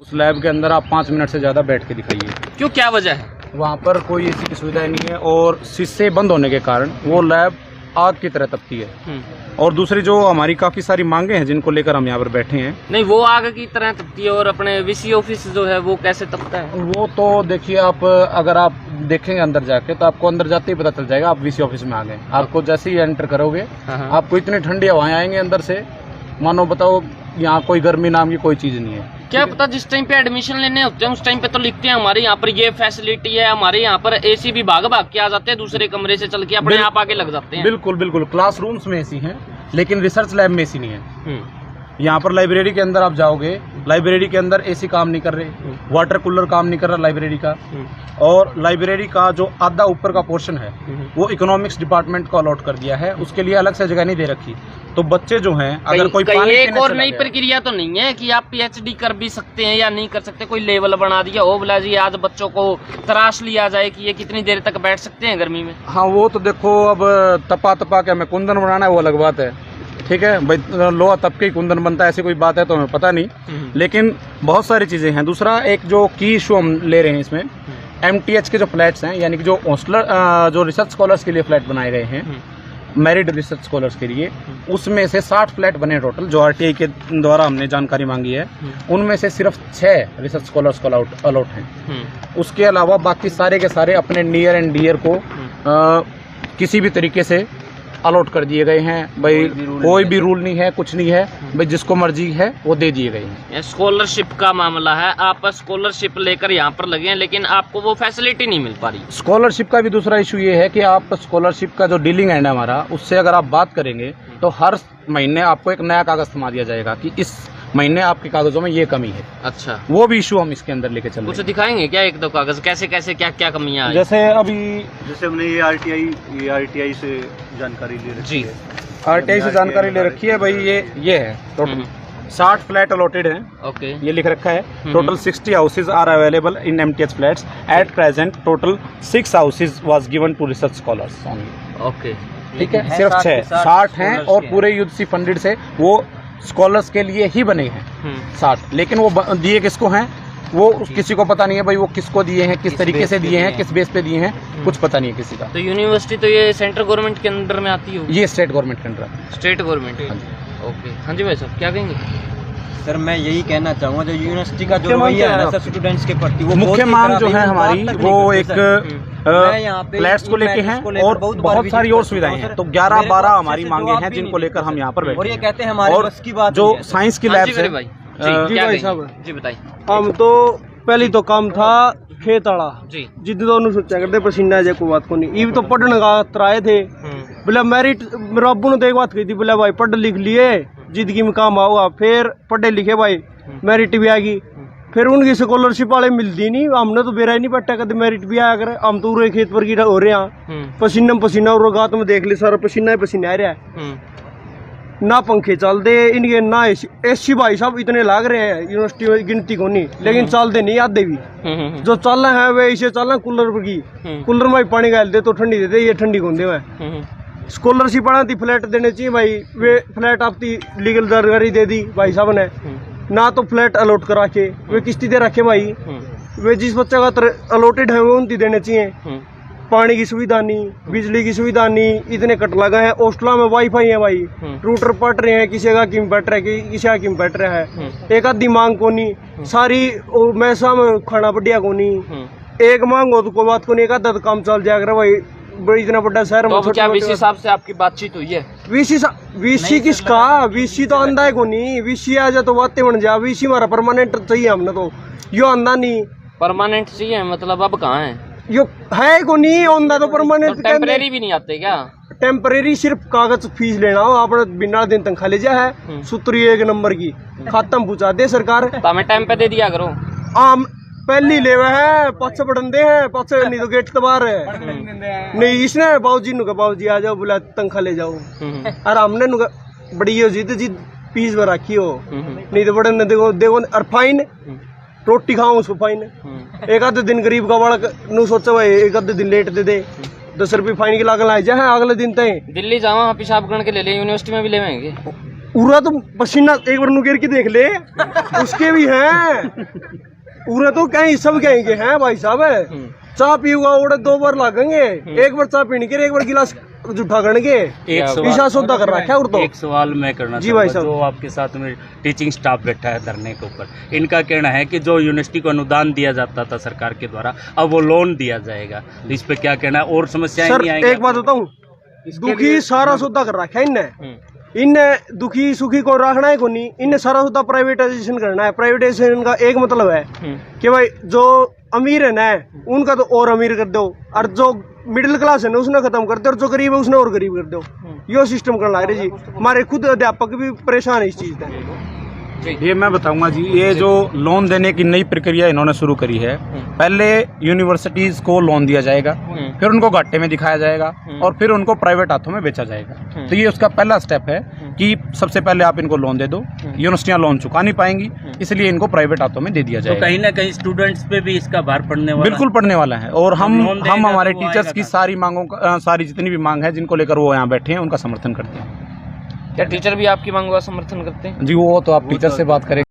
उस लैब के अंदर आप 5 मिनट से ज़्यादा बैठ के दिखाइए। क्यों, क्या वजह है? वहाँ पर कोई ऐसी की सुविधा नहीं है और शीशे बंद होने के कारण वो लैब आग की तरह तपती है। और दूसरी जो हमारी काफ़ी सारी मांगे हैं जिनको लेकर हम यहाँ पर बैठे हैं। नहीं, वो आग की तरह तपती है और अपने वीसी ऑफिस जो है वो कैसे तपता है? वो तो देखिए, आप अगर आप देखेंगे अंदर जाके तो आपको अंदर जाते ही पता चल जाएगा आप वीसी ऑफिस में आ गए। आपको जैसे ही एंटर करोगे आपको इतनी ठंडी हवाएं आएंगे अंदर से, मानो बताओ यहाँ कोई गर्मी नाम की कोई चीज़ नहीं है। क्या पता जिस टाइम पे एडमिशन लेने होते हैं उस टाइम पे तो लिखते हैं हमारे यहाँ पर ये फैसिलिटी है, हमारे यहाँ पर एसी भी भाग के आ जाते हैं, दूसरे कमरे से चल के अपने आप आगे लग जाते हैं। बिल्कुल बिल्कुल, क्लासरूम्स में एसी हैं लेकिन रिसर्च लैब में एसी नहीं है। यहाँ पर लाइब्रेरी के अंदर आप जाओगे, लाइब्रेरी के अंदर एसी काम नहीं कर रहे, वाटर कूलर काम नहीं कर रहा लाइब्रेरी का, और लाइब्रेरी का जो आधा ऊपर का पोर्शन है वो इकोनॉमिक्स डिपार्टमेंट को अलॉट कर दिया है, उसके लिए अलग से जगह नहीं दे रखी। तो बच्चे जो हैं अगर कोई पानी एक और नई प्रक्रिया तो नहीं है कि आप पीएचडी कर भी सकते हैं या नहीं कर सकते, कोई लेवल बना दिया हो बोला जी आज बच्चों को तराश लिया जाए कि ये कितनी देर तक बैठ सकते हैं गर्मी में? हाँ, वो तो देखो, अब तपा के हमें कुंदन बनाना है वो अलग बात है, ठीक है भाई, लोहा तब के ही कुंदन बनता है ऐसी कोई बात है तो हमें पता नहीं, लेकिन बहुत सारी चीज़ें हैं। दूसरा एक जो की इशू हम ले रहे हैं इसमें, MTH के जो फ्लैट्स हैं यानी कि जो हॉस्टलर जो रिसर्च स्कॉलर्स के लिए फ्लैट बनाए गए हैं, मैरिड रिसर्च स्कॉलर्स के लिए, उसमें से 60 फ्लैट बने टोटल, जो RTI के द्वारा हमने जानकारी मांगी है। उनमें से सिर्फ 6 रिसर्च स्कॉलर्स को अलॉट हैं। उसके अलावा बाकी सारे के सारे अपने नियर एंड डियर को किसी भी तरीके से अलॉट कर दिए गए हैं भाई, कोई भी रूल नहीं है, कुछ नहीं है भाई, जिसको मर्जी है वो दे दिए गए हैं। स्कॉलरशिप का मामला है, आप स्कॉलरशिप लेकर यहाँ पर लगे हैं लेकिन आपको वो फैसिलिटी नहीं मिल पा रही। स्कॉलरशिप का भी दूसरा इशू ये है कि आप स्कॉलरशिप का जो डीलिंग एंड है हमारा, उससे अगर आप बात करेंगे तो हर महीने आपको एक नया कागज थमा दिया जाएगा कि इस महीने आपके कागजों में ये कमी है। अच्छा, वो भी इशू हम इसके अंदर लेके चल रहे हैं। कुछ दिखाएंगे क्या एक दो कागज, कैसे कैसे क्या क्या कमियां? जैसे अभी हमने ये RTI से जानकारी ले रखी है। RTI से जानकारी ले रखी है भाई, ये है टोटल 60 फ्लैट अलॉटेड हैं। ओके, ये लिख रखा है total 60 houses are available in MTH flats at present, total 6 houses was given to research scholars only. Okay, ठीक है, सिर्फ 60 हैं और पूरे UGC फंडेड से वो स्कॉलर्स के लिए ही बने हैं 60, लेकिन वो दिए किसको हैं वो किसी को पता नहीं है भाई, वो किसको दिए हैं, किस तरीके से दिए हैं, किस बेस पे दिए हैं, कुछ पता नहीं है किसी का। तो यूनिवर्सिटी तो ये सेंट्रल गवर्नमेंट के अंडर में आती है? ये स्टेट गवर्नमेंट के अंडर, स्टेट गवर्नमेंट। ओके, हाँ जी भाई साहब, क्या कहेंगे? सर मैं यही कहना चाहूँगा, जो यूनिवर्सिटी का जो रवैया है ना सर स्टूडेंट्स के प्रति, वो मुख्य मांग जो है हमारी वो एक फ्लैट्स को लेके हैं और बहुत सारी और सुविधाएं हैं। तो 11-12 हमारी मांगे हैं जिनको लेकर हम यहाँ पर बैठे। और ये कहते हैं हमारे बस की बात जो साइंस की लैब है। जी भाई साहब, जी बताइए। हम तो पहली तो काम था खेत आला जी, जिद दोनों सोचा करते पसीना जे को बात को नहीं, ये तो पढ़ने का त्राए थे बोले मेरिट, मेरा अब्बू ने तो एक बात कही थी, बोले भाई पढ़ लिख लिए जिंदगी में काम आओगा, फिर पढ़े लिखे भाई मेरिट भी आएगी, फिर उनकी स्कॉलरशिप वाले मिलती नहीं, हमने तो बेरा ही नहीं पट्टा कभी मेरिट भी आया करे, हम तो पूरे खेत पर कीड़ा हो रहे हैं, पसीना में पसीना और गात में देख ले सारा पसीना ही पसीना आ रहा है, ना पंखे चलते इनके ना एसी भाई साहब इतने लाग रहे हैं यूनिवर्सिटी में गिनती को नहीं, लेकिन चलते नहीं आधे भी, जो चल रहे हैं वे इसे चल रहे कूलर पर की, कूलर में पानी डाल दे तो ठंडी देते, ये ठंडी कौन दे। स्कॉलरशिप बढ़ाती फ्लैट देने चाहिए भाई, वे फ्लैट आपकी लीगल जानकारी दे दी भाई साहब ने, ना तो फ्लैट अलॉट करा के वे किस्ती दे रखे भाई, वे जिस बच्चे का अलॉटेड है वो उनकी देने चाहिए, पानी की सुविधा नहीं, बिजली की सुविधा नहीं, इतने कट लगा है, हॉस्टलों में वाईफाई है भाई, रूटर पट रहे हैं, किसी का किम बैठ रहा है, किसी का किम बैठ रहा है, एक आधी मांग को नहीं, सारी मैसा में खाना बढ़िया को नहीं, एक मांग हो तो कोई बात को नहीं, एक आधा तो काम चल जाएगा भाई, इतना बड़ा शहर में। क्या VC साहब से आपकी बातचीत हुई है? VC किसका, VC तो अंधा है को नहीं, VC आ जाए तो बातें बन जाए, VC हमारा परमानेंट चाहिए, हमने तो यो अंधा नहीं परमानेंट चाहिए, मतलब अब कहाँ है यो है को नहीं, अंधा तो परमानेंट। टेम्परेरी भी नहीं आते क्या? टेम्परेरी सिर्फ कागज फीस लेना हो, आपने बिना दिन तनख्वाह ले जा है, सूत्री 1 नंबर की खत्म पूछा दे सरकार, तो हमें टाइम पे दे दिया करो। आम पहली लेवे है, पाछे बढ़ंदे हैं, पाछे नहीं तो गेट के बाहर है, नहीं इसने बाबूजी नु बाबूजी आ जाओ बोला तनख्वाह ले जाओ, और हमने नु बड़ी हो जिद फीस में रखी हो, नहीं तो बढ़ंदे देखो देखो, और फाइन रोटी खाओ उसको फाइन, एक आधे दिन गरीब का बालक नु सोचा भाई एक आधे दिन लेट दे दे 10 रुपये फाइन की लागत लाई जाए, अगले दिन तय दिल्ली जावा पेशाब गण के ले ले, यूनिवर्सिटी में भी लेवेंगे उरा तो पसीना एक बार नुकेर की देख ले, उसके भी हैं उरा तो कहीं सब कहीं के हैं भाई साहब। चाय पीऊंगा उड़े 2 बार लागेंगे, एक बार चाय पीने के एक बार गिलास जूठा करने के ईशा सौदा कर रखा है। और तो एक सवाल मैं करना जी भाई साहब, जो आपके साथ में टीचिंग स्टाफ बैठा है धरने के ऊपर, इनका कहना है कि जो यूनिवर्सिटी को अनुदान दिया जाता था सरकार के द्वारा, अब वो लोन दिया जाएगा, इस पे क्या कहना है? और समस्याएं सर नहीं आएंगी? एक बात बताऊं, दुखी सारा सौदा कर रखा है इनने दुखी सुखी को रखना है को नहीं, इनने सारा सौदा प्राइवेटाइजेशन करना है। प्राइवेटाइजेशन का एक मतलब है कि भाई जो अमीर है ना उनका तो और अमीर कर दो, और जो मिडिल क्लास है ना उसने खत्म कर दो, और जो गरीब है उसने और गरीब कर दो। यो सिस्टम करना है जी। हमारे खुद अध्यापक भी परेशान है इस चीज से। ये मैं बताऊंगा जी, ये जो लोन देने की नई प्रक्रिया इन्होंने शुरू करी है, पहले यूनिवर्सिटीज को लोन दिया जाएगा, फिर उनको घाटे में दिखाया जाएगा, और फिर उनको प्राइवेट हाथों में बेचा जाएगा। तो ये उसका पहला स्टेप है कि सबसे पहले आप इनको लोन दे दो, यूनिवर्सिटियां लोन चुका नहीं पाएंगी, इसलिए इनको प्राइवेट हाथों में दे दिया तो जाएगा। कहीं ना कहीं स्टूडेंट्स पे भी इसका भार पड़ने वाला बिल्कुल पड़ने वाला है, और हम हमारे तो वो टीचर्स आएगा की सारी मांगों का, सारी जितनी भी मांग है जिनको लेकर वो यहाँ बैठे हैं, उनका समर्थन करते हैं। क्या टीचर भी आपकी मांगों का समर्थन करते हैं? जी वो तो आप टीचर से बात करें।